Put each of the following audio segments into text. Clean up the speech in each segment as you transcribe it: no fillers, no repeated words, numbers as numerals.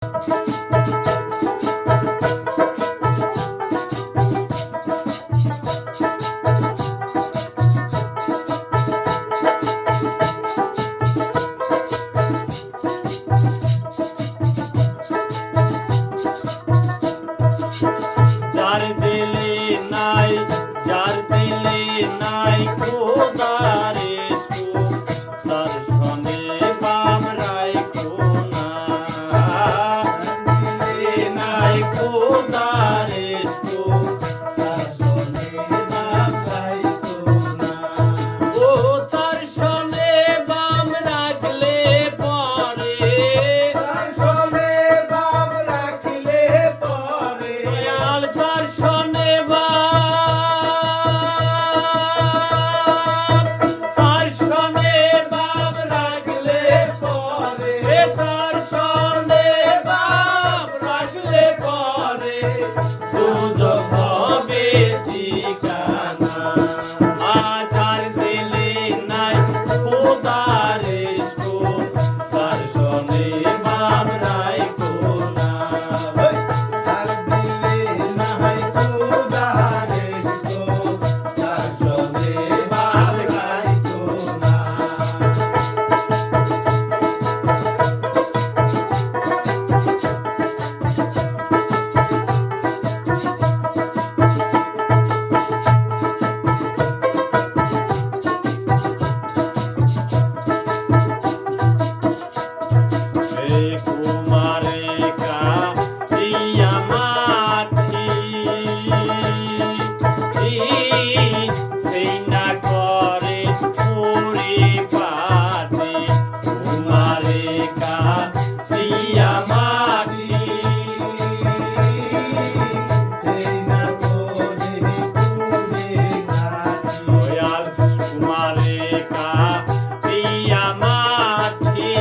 যার দিলে নাই, যার দিলে নাই খোদারে সুখ, তার সনে বাম রাইখো না। দিলে নাই খোদারে সুখ, তার সনে বাম রাইখো না। ও তার সনে বাম রাখলে পরে, তার সনে বাম রাখিলে পরে, দয়াল তার সনে তার সনে বাম রাখলে পরে, তার সনে বাম রাখলে পরে দুজক হবে ঠিকানা। আজার দিলে নাই খোদারে সুখ, তার সনে বাম রাইখো না। তার দিলে নাই খোদারে সুখ, তার সনে বাম রাইখো না। হে কুমারে কাটিয়া মাটি, সেই না করে পুরি পাটি। কুমারে কাটিয়া মাটি, সেই না করে পুরে ঘাটি, দয়াল কুমারে কাটিয়া মাটি।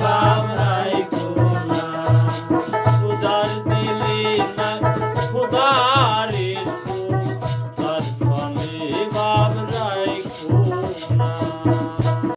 যা